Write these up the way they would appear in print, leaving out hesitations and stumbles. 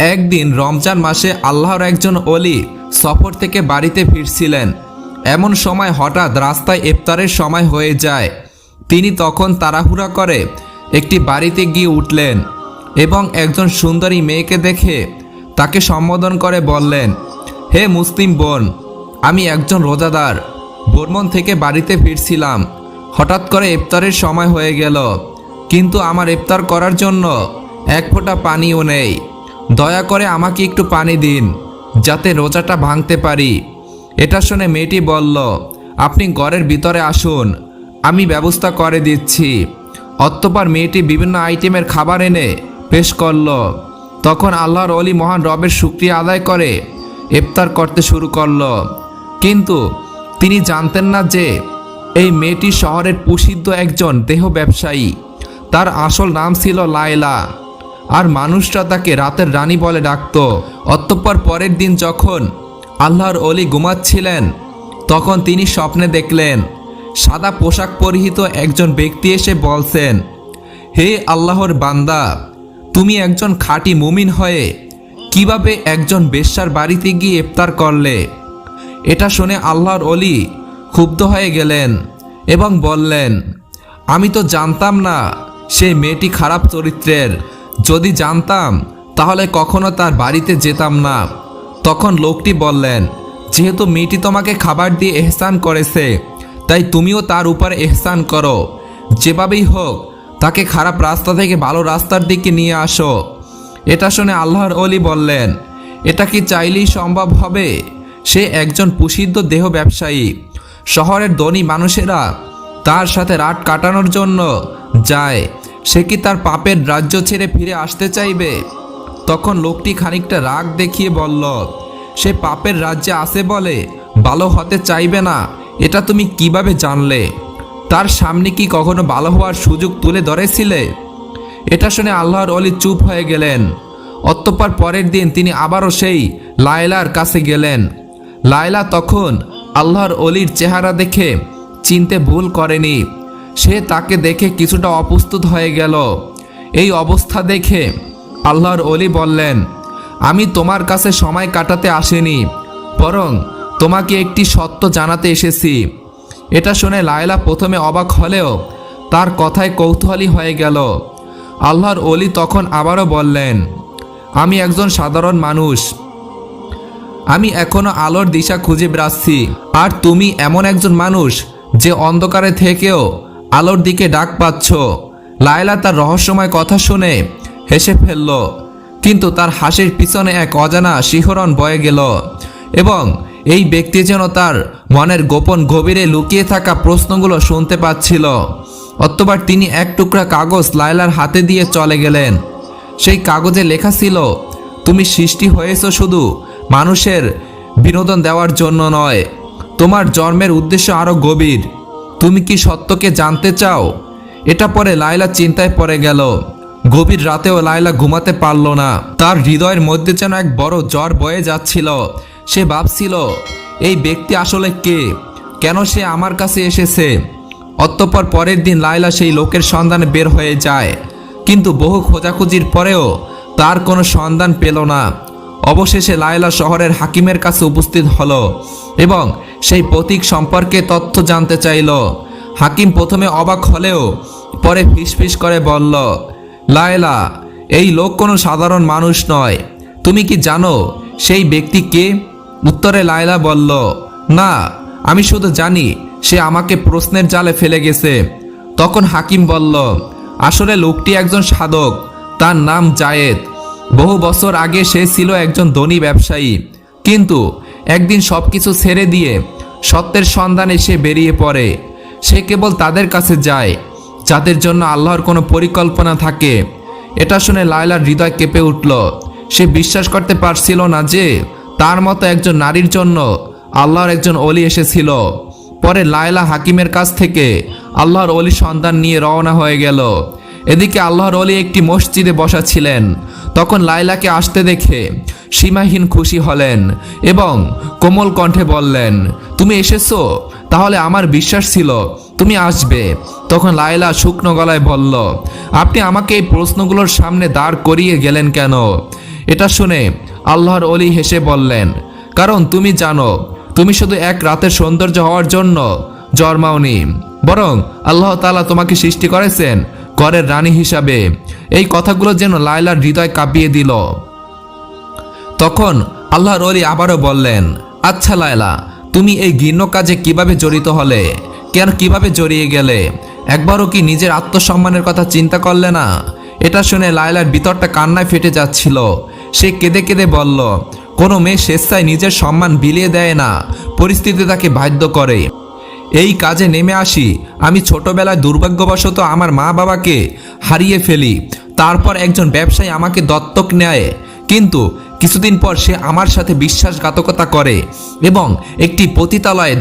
একদিন রমজান মাসে আল্লাহর একজন ওলি সফর থেকে বাড়িতে ফিরছিলেন। এমন সময় হঠাৎ রাস্তায় ইফতারের সময় হয়ে যায়। তিনি তখন তাড়াহুড়া করে একটি বাড়িতে গিয়ে উঠলেন এবং একজন সুন্দরী মেয়েকে দেখে তাকে সম্বোধন করে বললেন, হে মুসলিম বোন, আমি একজন রোজাদার ভ্রমণ থেকে বাড়িতে ফিরছিলাম। হঠাৎ করে ইফতারের সময় হয়ে গেল, কিন্তু আমার ইফতার করার জন্য এক ফোঁটা পানিও নেই। দয়া করে আমাকে একটু পানি দিন যাতে রোজাটা ভাঙতে পারি। এটা শুনে মেয়েটি বলল, আপনি ঘরের ভিতরে আসুন, আমি ব্যবস্থা করে দিচ্ছি। অতঃপর মেয়েটি বিভিন্ন আইটেমের খাবার এনে পেশ করল। তখন আল্লাহর ওলি মহান রবের শুকরিয়া আদায় করে ইফতার করতে শুরু করল। কিন্তু তিনি জানতেন না যে এই মেয়েটি শহরের প্রসিদ্ধ একজন দেহ ব্যবসায়ী। তার আসল নাম ছিল লায়লা, আর মানুষরা তাকে রাতের রানী বলে ডাকত। অতঃপর পরের দিন যখন আল্লাহর ওলি ঘুমাচ্ছিলেন, তখন তিনি স্বপ্নে দেখলেন সাদা পোশাক পরিহিত একজন ব্যক্তি এসে বলছেন, হে আল্লাহর বান্দা, তুমি একজন খাঁটি মুমিন হয়ে কিভাবে একজন বেশ্যার বাড়িতে গিয়ে ইফতার করলে? এটা শুনে আল্লাহর ওলি ক্ষুব্ধ হয়ে গেলেন এবং বললেন, আমি তো জানতাম না সেই মেয়েটি খারাপ চরিত্রের। যদি জানতাম তাহলে কখনো তার বাড়িতে যেতাম না। তখন লোকটি বললেন, যেহেতু মেয়েটি তোমাকে খাবার দিয়ে এহসান করেছে, তাই তুমিও তার উপর এহসান করো। যেভাবেই হোক তাকে খারাপ রাস্তা থেকে ভালো রাস্তার দিকে নিয়ে আসো। এটা শুনে আল্লাহর ওলি বললেন, এটা কি চাইলেই সম্ভব হবে? সে একজন প্রসিদ্ধ দেহ ব্যবসায়ী। শহরের ধনী মানুষেরা তার সাথে রাত কাটানোর জন্য যায়। সে কি তার পাপের রাজ্য ছেড়ে ফিরে আসতে চাইবে? তখন লোকটি খানিকটা রাগ দেখিয়ে বলল, সে পাপের রাজ্যে আসে বলে ভালো হতে চাইবে না, এটা তুমি কিভাবে জানলে? তার সামনে কি কখনো ভালো হওয়ার সুযোগ তুলে ধরেছিলে? এটা শুনে আল্লাহর ওলি চুপ হয়ে গেলেন। অতঃপর পরের দিন তিনি আবারও সেই লায়লার কাছে গেলেন। লায়লা তখন আল্লাহর ওলির চেহারা দেখে চিনতে ভুল করেনি। সে তাকে দেখে কিছুটা অপ্রস্তুত হয়ে গেল। এই অবস্থা দেখে আল্লাহর ওলি বললেন, আমি তোমার কাছে সময় কাটাতে আসিনি, বরং তোমাকে একটি সত্য জানাতে এসেছি। এটা শুনে লায়লা প্রথমে অবাক হলেও তার কথায় কৌতূহলী হয়ে গেল। আল্লাহর ওলি তখন আবারও বললেন, আমি একজন সাধারণ মানুষ, আমি এখনো আলোর দিশা খুঁজে বেড়াচ্ছি। আর তুমি এমন একজন মানুষ যে অন্ধকারে থেকেও আলোর দিকে ডাক পাচ্ছ। লায়লা তার রহস্যময় কথা শুনে হেসে ফেলল, কিন্তু তার হাসির পিছনে এক অজানা শিহরণ বয়ে গেল এবং এই ব্যক্তি যেন তার মনের গোপন গভীরে লুকিয়ে থাকা প্রশ্নগুলো শুনতে পাচ্ছিল। অতঃপর তিনি এক টুকরা কাগজ লায়লার হাতে দিয়ে চলে গেলেন। সেই কাগজে লেখা ছিল, তুমি সৃষ্টি হয়েছ শুধু মানুষের বিনোদন দেওয়ার জন্য নয়, তোমার জন্মের উদ্দেশ্য আরও গভীর। তুমি কি সত্যকে জানতে চাও? এটা পরে লায়লা চিন্তায় পড়ে গেল। গভীর রাতেও লায়লা ঘুমাতে পারল না। তার হৃদয়ের মধ্যে যেন এক বড় জ্বর বয়ে যাচ্ছিল। সে ভাবছিল, এই ব্যক্তি আসলে কে? কেন সে আমার কাছে এসেছে? অতঃপর পরের দিন লায়লা সেই লোকের সন্ধানে বের হয়ে যায়, কিন্তু বহু খোঁজাখুঁজির পরেও তার কোনো সন্ধান পেল না। অবশেষে লায়লা শহরের হাকিমের কাছে উপস্থিত হলো এবং সেই প্রতীক সম্পর্কে তথ্য জানতে চাইল। হাকিম প্রথমে অবাক হলেও পরে ফিসফিস করে বলল, লায়লা, এই লোক কোনো সাধারণ মানুষ নয়। তুমি কি জানো সেই ব্যক্তি কে? উত্তরে লায়লা বলল, না, আমি শুধু জানি সে আমাকে প্রশ্নের জালে ফেলে গেছে। তখন হাকিম বলল, আসলে লোকটি একজন সাধক, তার নাম জায়েদ। বহু বছর আগে সে ছিল একজন ধনী ব্যবসায়ী, কিন্তু একদিন সবকিছু ছেড়ে দিয়ে সত্যের সন্ধানে সে বেরিয়ে পড়ে। সে কেবল তাদের কাছে যায় যাদের জন্য আল্লাহর কোনো পরিকল্পনা থাকে। এটা শুনে লায়লার হৃদয় কেঁপে উঠল। সে বিশ্বাস করতে পারছিল না যে তার মতো একজন নারীর জন্য আল্লাহর একজন ওলি এসেছিল। পরে লায়লা হাকিমের কাছ থেকে আল্লাহর ওলি সন্ধান নিয়ে রওনা হয়ে গেল। এদিকে আল্লাহর ওলি একটি মসজিদে বসা ছিলেন। তখন লায়লাকে আসতে দেখে সীমাহীন খুশি হলেন এবং কোমল কণ্ঠে বললেন, তুমি এসেছো? তাহলে আমার বিশ্বাস ছিল তুমি আসবে। তখন লায়লা শুকনো গলায় বলল, আপনি আমাকে এই প্রশ্নগুলোর সামনে দাঁড় করিয়ে গেলেন কেন? এটা শুনে আল্লাহর ওলি হেসে বললেন, কারণ তুমি জানো তুমি শুধু এক রাতের সৌন্দর্য হওয়ার জন্য জন্মাওনি, বরং আল্লাহ তাআলা তোমাকে সৃষ্টি করেছেন ঘরের রানী হিসাবে। এই কথাগুলো যেন লায়লার হৃদয় কাঁপিয়ে দিল। তখন আল্লাহর ওলি আবারও বললেন, আচ্ছা লায়লা, তুমি এই ঘৃণ্য কাজে কিভাবে জড়িত হলে? কিভাবে জড়িয়ে গেলে? একবারও কি নিজের আত্মসম্মানের কথা চিন্তা করলে না? এটা শুনে লায়লার ভিতরটা কান্নায় ফেটে যাচ্ছিল। সে কেঁদে কেঁদে বলল, কোনো মেয়ে স্বেচ্ছায় নিজের সম্মান বিলিয়ে দেয় না, পরিস্থিতি তাকে বাধ্য করে। এই কাজে নেমে আসি আমি ছোটবেলায় দুর্ভাগ্যবশত আমার মা বাবাকে হারিয়ে ফেলি। তারপর একজন ব্যবসায়ী আমাকে দত্তক নেয়, কিন্তু কিছুদিন পর সে আমার সাথে বিশ্বাসঘাতকতা করে এবং একটি পতিতালয়ে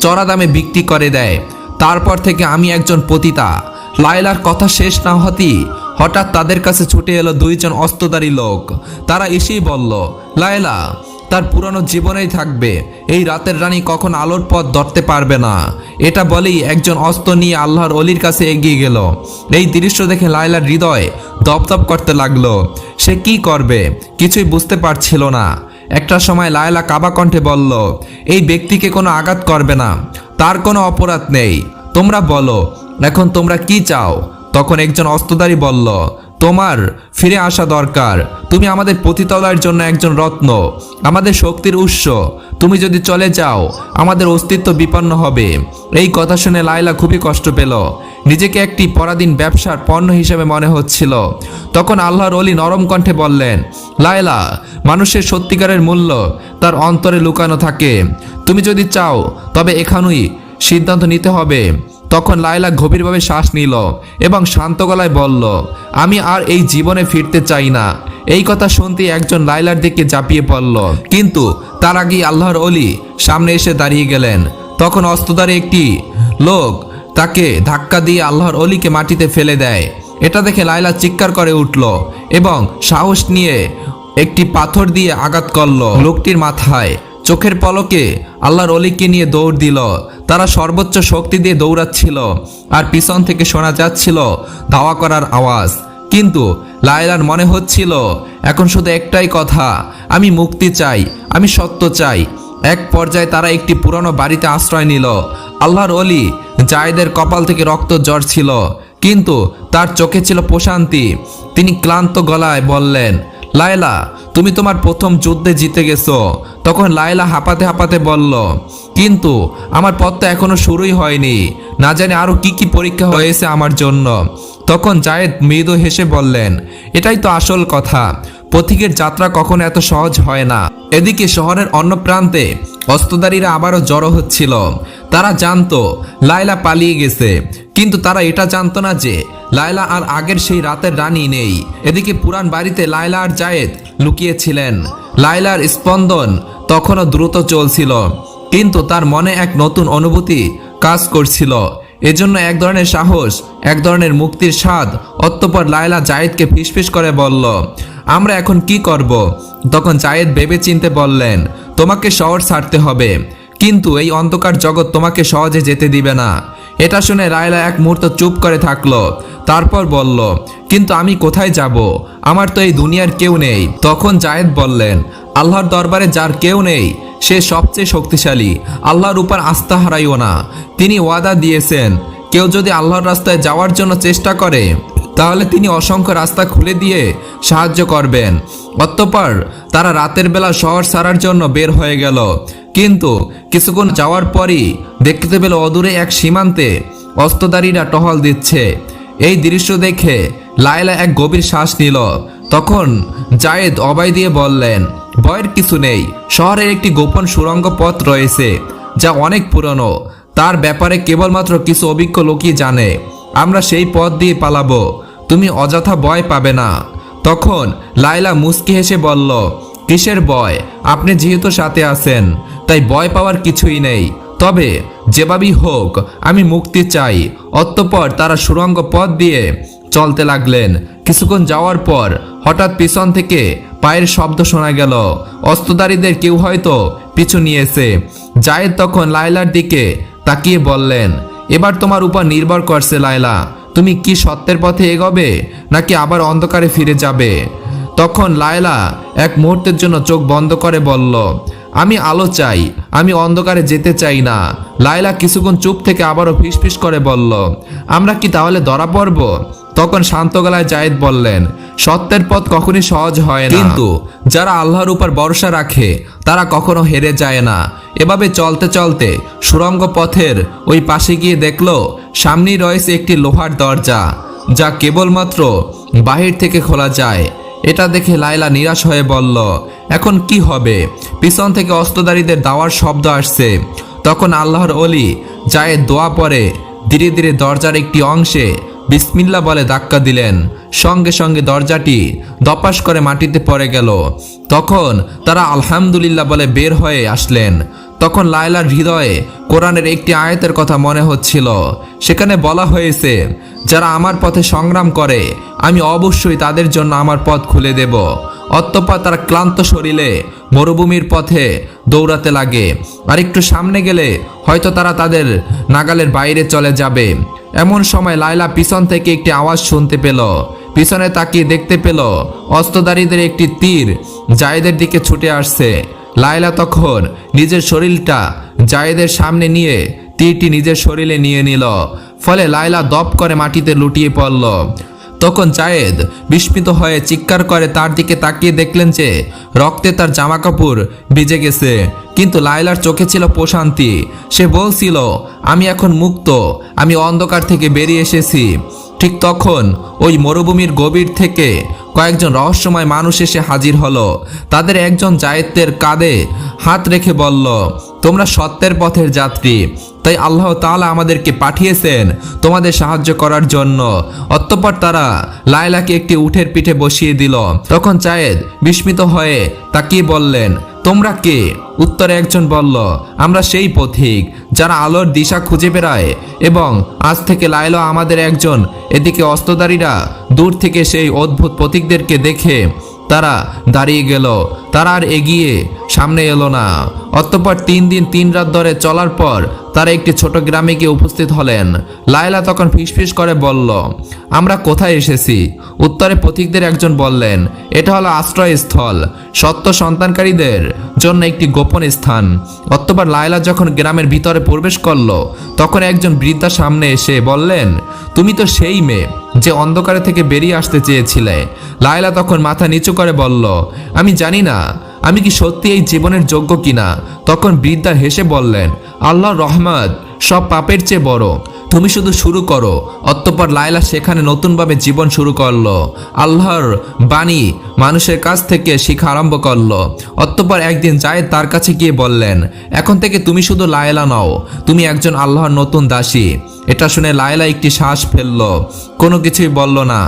চড়া দামে বিক্রি করে দেয়। তারপর থেকে আমি একজন পতিতা। লায়লার কথা শেষ না হতেই হঠাৎ তাদের কাছে ছুটে এলো দুইজন অস্ত্রধারী লোক। তারা এসেই বলল, লায়লা তার পুরনো জীবনেই থাকবে, এই রাতের রানী কখন আলোর পথ ধরতে পারবে না। এটা বলেই একজন অস্ত্র নিয়ে আল্লাহর অলির কাছে এগিয়ে গেল। এই দৃশ্য দেখে লায়লার হৃদয় দপদপ করতে লাগলো। সে কি করবে কিছুই বুঝতে পারছিল না। একটা সময় লায়লা কাবা কণ্ঠে বলল, এই ব্যক্তিকে কোনো আঘাত করবে না, তার কোনো অপরাধ নেই। তোমরা বলো এখন তোমরা কি চাও? তখন একজন অস্ত্রধারী বলল, তোমার ফিরে আসা দরকার। তুমি আমাদের পতিতালয়ের জন্য একজন রত্ন, আমাদের শক্তির উৎস। তুমি যদি চলে যাও আমাদের অস্তিত্ব বিপন্ন হবে। এই কথা শুনে লায়লা খুবই কষ্ট পেল। নিজেকে একটি পরাধীন ব্যবসার পণ্য হিসেবে মনে হচ্ছিল। তখন আল্লাহর ওলি নরম কণ্ঠে বললেন, লায়লা, মানুষের সত্যিকারের মূল্য তার অন্তরে লুকানো থাকে। তুমি যদি চাও তবে এখানেই সিদ্ধান্ত নিতে হবে। তখন লায়লা গভীরভাবে শ্বাস নিল এবং শান্ত গলায় বলল, আমি আর এই জীবনে ফিরতে চাই না। এই কথা শুনতে একজন লায়লার দিকে ঝাঁপিয়ে পড়ল, কিন্তু তার আগেই আল্লাহর ওলি সামনে এসে দাঁড়িয়ে গেলেন। তখন অস্ত্রধারী একটি লোক তাকে ধাক্কা দিয়ে আল্লাহর ওলিকে মাটিতে ফেলে দেয়। এটা দেখে লায়লা চিৎকার করে উঠল এবং সাহস নিয়ে একটি পাথর দিয়ে আঘাত করল লোকটির মাথায়। চোখের পলকে আল্লাহর অলিকে নিয়ে দৌড় দিল। তারা সর্বোচ্চ শক্তি দিয়ে দৌড়াচ্ছিল আর পিছন থেকে শোনা যাচ্ছিল ধাওয়া করার আওয়াজ। কিন্তু লায়লার মনে হচ্ছিল এখন শুধু একটাই কথা, আমি মুক্তি চাই, আমি সত্য চাই। এক পর্যায়ে তারা একটি পুরনো বাড়িতে আশ্রয় নিল। আল্লাহর অলি জায়েদের কপাল থেকে রক্ত ঝরছিল, কিন্তু তার চোখে ছিল প্রশান্তি। তিনি ক্লান্ত গলায় বললেন, লায়লা, তুমি তোমার প্রথম যুদ্ধে জিতে গেছো। তখন লায়লা হাঁপাতে হাঁপাতে বলল, কিন্তু আমার পথ তো এখনো শুরুই হয়নি, না জানি আরো কি কি পরীক্ষা হয়েছে আমার জন্য। তখন জায়েদ মৃদু হেসে বললেন, এটাই তো আসল কথা, পথিকের যাত্রা কখনো এত সহজ হয় না। এদিকে শহরের অন্য প্রান্তে অস্ত্রধারীরা আবারও জড়ো হচ্ছিল। তারা জানতো লায়লা পালিয়ে গেছে, কিন্তু তারা এটা জানতো না যে লায়লা আর আগের সেই রাতের রানী নেই। এদিকে পুরান বাড়িতে লায়লা আর জায়েদ লুকিয়েছিলেন। লায়লার স্পন্দন তখনও দ্রুত চলছিল, কিন্তু তার মনে এক নতুন অনুভূতি কাজ করছিল। এজন্য এক ধরনের সাহস, এক ধরনের মুক্তির স্বাদ। অতঃপর লায়লা জায়েদকে ফিসফিস করে বলল, আমরা এখন কি করব? তখন জায়েদ ভেবে চিনতে বললেন, তোমাকে শহর ছাড়তে হবে, কিন্তু এই অন্ধকার জগৎ তোমাকে সহজে যেতে দিবে না। এটা শুনে লায়লা এক মুহূর্ত চুপ করে থাকলো, তারপর বলল, কিন্তু আমি কোথায় যাব? আমার তো এই দুনিয়ার কেউ নেই। তখন জায়েদ বললেন, আল্লাহর দরবারে যার কেউ নেই সে সবচেয়ে শক্তিশালী। আল্লাহর উপর আস্থা হারাইও না। তিনি ওয়াদা দিয়েছেন, কেউ যদি আল্লাহর রাস্তায় যাওয়ার জন্য চেষ্টা করে তাহলে তিনি অসংখ্য রাস্তা খুলে দিয়ে সাহায্য করবেন। অতঃপর তারা রাতের বেলা শহর ছাড়ার জন্য বের হয়ে গেল, কিন্তু কিছুক্ষণ যাওয়ার পরই দেখতে পেল অদূরে এক সীমান্তে অস্ত্রধারীরা টহল দিচ্ছে। এই দৃশ্য দেখে লায়লা এক গভীর শ্বাস নিল। তখন জায়েদ অভয় দিয়ে বললেন, ভয়ের কিছু নেই, শহরের একটি গোপন সুড়ঙ্গ পথ রয়েছে যা অনেক পুরনো। তার ব্যাপারে কেবলমাত্র কিছু অভিজ্ঞ লোকই জানে। আমরা সেই পথ দিয়ে পালাবো, তুমি অযথা ভয় পাবে না। তখন লায়লা মুচকি হেসে বলল, কিসের ভয়? আপনি যেহেতু সাথে আছেন তাই ভয় পাওয়ার কিছুই নেই। তবে যেভাবেই হোক আমি মুক্তি চাই। অতঃপর তারা সুড়ঙ্গ পথ দিয়ে চলতে লাগলেন। কিছুক্ষণ যাওয়ার পর হঠাৎ পিছন থেকে পায়ের শব্দ শোনা গেল। অস্ত্রধারীদের কেউ হয়তো পিছু নিয়েছে। জায়েদ তখন লায়লার দিকে তাকিয়ে বললেন, এবার তোমার উপর নির্ভর করছে লায়লা, তুমি কি সত্যের পথে এগোবে নাকি আবার অন্ধকারে ফিরে যাবে? তখন লায়লা এক মুহূর্তের জন্য চোখ বন্ধ করে বলল, আমি আলো চাই, আমি অন্ধকারে যেতে চাই না। লায়লা কিছুক্ষণ চুপ থেকে আবারও ফিসফিস করে বলল, আমরা কি তাহলে ধরা পড়ব? তখন শান্ত গলায় জায়েদ বললেন, সত্যের পথ কখনই সহজ হয় না, কিন্তু যারা আল্লাহর উপর ভরসা রাখে তারা কখনো হেরে যায় না। এভাবে চলতে চলতে সুড়ঙ্গ পথের ওই পাশে গিয়ে দেখলো সামনেই রয়েছে একটি লোহার দরজা, যা কেবলমাত্র বাহির থেকে খোলা যায়। এটা দেখে লায়লা নিরাশ হয়ে বলল, এখন কি হবে? পিছন থেকে অস্ত্রধারীদের দাওয়ার শব্দ আসছে। তখন আল্লাহর ওলি জায়েদ দোয়া পড়ে ধীরে ধীরে দরজার একটি অংশে বিসমিল্লাহ বলে ধাক্কা দিলেন। সঙ্গে সঙ্গে দরজাটি দপাস করে মাটিতে পড়ে গেল। তখন তারা আলহামদুলিল্লাহ বলে বের হয়ে আসলেন। তখন লায়লার হৃদয়ে কোরআনের একটি আয়াতের কথা মনে হচ্ছিল। সেখানে বলা হয়েছে, যারা আমার পথে সংগ্রাম করে আমি অবশ্যই তাদের জন্য আমার পথ খুলে দেব। অতঃপর তারা ক্লান্ত শরীরে মরুভূমির পথে দৌড়াতে লাগে, আর একটু সামনে গেলে হয়তো তারা তাদের নাগালের বাইরে চলে যাবে। এমন সময় লায়লা পিছন থেকে একটি আওয়াজ শুনতে পেল। পিছনে তাকিয়ে দেখতে পেল অস্ত্রধারীদের একটি তীর জায়েদের দিকে ছুটে আসছে। লায়লা তখন নিজের শরীরটা জায়েদের সামনে নিয়ে তীরটি নিজের শরীরে নিয়ে নিল। ফলে লায়লা দপ করে মাটিতে লুটিয়ে পড়ল। তখন জায়েদ বিস্মিত হয়ে চিৎকার করে তার দিকে তাকিয়ে দেখলেন যে রক্তে তার জামা কাপড় ভিজে গেছে, কিন্তু লায়লার চোখে ছিল প্রশান্তি। সে বলছিল, আমি এখন মুক্ত, আমি অন্ধকার থেকে বেরিয়ে এসেছি। ঠিক তখন ওই মরুভূমির গভীর থেকে কয়েকজন রহস্যময় মানুষ এসে হাজির হলো। তাদের একজন জায়েদের কাঁধে হাত রেখে বলল, তোমরা সত্যের পথের যাত্রী, তাই আল্লাহ তাআলা আমাদেরকে পাঠিয়েছেন তোমাদের সাহায্য করার জন্য। অতঃপর তারা লায়লাকে একটি উটের পিঠে বসিয়ে দিল। তখন জায়েদ বিস্মিত হয়ে তাকিয়ে বললেন, তোমরা কে? উত্তরে একজন বলল, আমরা সেই পথিক যারা আলোর দিশা খুঁজে বেড়ায়, এবং আজ থেকে লায়লা আমাদের একজন। এদিকে অস্ত্রধারীরা দূর থেকে সেই অদ্ভুত পথিকদেরকে দেখে তারা দাঁড়িয়ে গেল, তারা আর এগিয়ে সামনে এলো না। অতঃপর 3 দিন 3 রাত ধরে চলার পর তারা একটি ছোট গ্রামে গিয়ে উপস্থিত হলেন। লায়লা তখন ফিসফিস করে বলল, আমরা কোথায় এসেছি? উত্তরে পথিকদের একজন বললেন, এটা হলো আশ্রয়স্থল, সত্য সন্তানকারীদের জন্য একটি গোপন স্থান। অতঃপর লায়লা যখন গ্রামের ভিতরে প্রবেশ করলো, তখন একজন বৃদ্ধা সামনে এসে বললেন, তুমি তো সেই মেয়ে যে অন্ধকারে থেকে বেরিয়ে আসতে চেয়েছিলে। লায়লা তখন মাথা নিচু করে বলল, আমি জানি না আমি কি সত্যি এই জীবনের যোগ্য কিনা। তখন বৃদ্ধা হেসে বললেন, আল্লাহর রহমত সব পাপের চেয়ে বড়, তুমি শুধু শুরু করো। অতঃপর লায়লা সেখানে নতুনভাবে জীবন শুরু করলো। আল্লাহর বাণী মানুষের কাছ থেকে শিখা আরম্ভ করলো। অতঃপর একদিন জায়েদ তার কাছে গিয়ে বললেন, এখন থেকে তুমি শুধু লায়লা নও, তুমি একজন আল্লাহর নতুন দাসী। এটা শুনে লায়লা একটি শ্বাস ফেলল, কোনো কিছুই বলল না।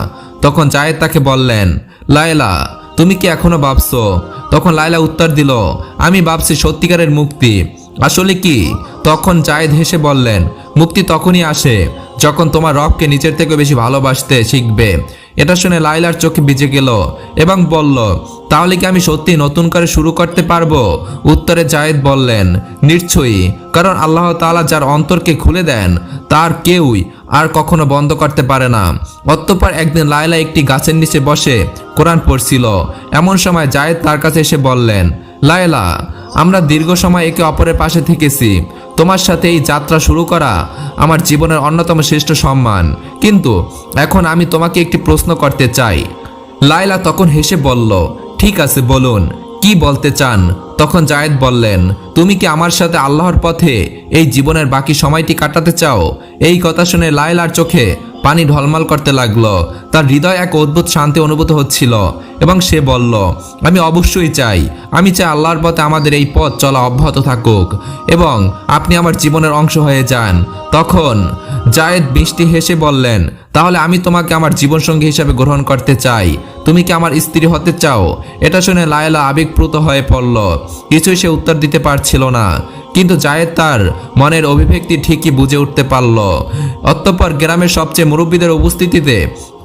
তখন জায়েদ তাকে বললেন, লায়লা তুমি কি এখনো ভাবছো? তখন লায়লা উত্তর দিল, আমি ভাবছি সত্যিকারের মুক্তি আসলে কি? তখন জায়েদ হেসে বললেন, মুক্তি তখনই আসে যখন তোমার রবকে নিজের থেকে বেশি ভালোবাসতে শিখবে। এটা শুনে লায়লার চোখে ভিজে গেল এবং বলল, তাহলে কি আমি সত্যি নতুন করে শুরু করতে পারবো? উত্তরে জায়েদ বললেন, নিশ্চয়ই, কারণ আল্লাহ তাআলা যার অন্তরকে খুলে দেন তার কেউই আর কখনো বন্ধ করতে পারে না। অতঃপর একদিন লায়লা একটি গাছের নিচে বসে কোরআন পড়ছিল। এমন সময় জায়েদ তার কাছে এসে বললেন, লায়লা আমরা দীর্ঘ সময় একে অপরের পাশে থেকেছি, তোমার সাথে এই যাত্রা শুরু করা আমার জীবনের অন্যতম শ্রেষ্ঠ সম্মান, কিন্তু এখন আমি তোমাকে একটি প্রশ্ন করতে চাই। লায়লা তখন হেসে বলল, ঠিক আছে বলুন, কি বলতে চান? তখন জায়েদ বললেন, তুমি কি আমার সাথে আল্লাহর পথে এই জীবনের বাকি সময়টি কাটাতে চাও? এই কথা শুনে লায়লার চোখে পানি ঢলমল করতে লাগলো। তার হৃদয় এক অদ্ভুত শান্তি অনুভূত হচ্ছিল এবং সে বলল, আমি অবশ্যই চাই, আমি চাই আল্লাহর পথে আমাদের এই পথ চলা অব্যাহত থাকুক এবং আপনি আমার জীবনের অংশ হয়ে যান। তখন জায়েদ মিষ্টি হেসে বললেন, তাহলে আমি তোমাকে আমার জীবনসঙ্গী হিসাবে গ্রহণ করতে চাই, তুমি কি আমার স্ত্রী হতে চাও? এটা শুনে লায়লা আবেগপ্রুত হয়ে পড়ল। কিছুই সে উত্তর দিতে পারছিল না, কিন্তু জায়েদ তার মনের অভিব্যক্তি ঠিকই বুঝে উঠতে পারল। অতঃপর গ্রামের সবচেয়ে মুরব্বীদের উপস্থিতিতে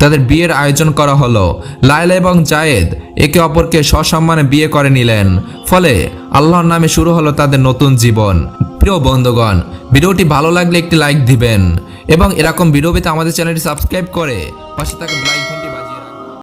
তাদের বিয়ের আয়োজন করা হলো। লায়লা এবং জায়েদ একে অপরকে সসম্মানে বিয়ে করে নিলেন। ফলে আল্লাহর নামে শুরু হলো তাদের নতুন জীবন। প্রিয় বন্ধুগণ, ভিডিওটি ভালো লাগলে একটি লাইক দিবেন এবং এরকম ভিডিও পেতে আমাদের চ্যানেলটি সাবস্ক্রাইব করে পাশে থাকা বেল আইকন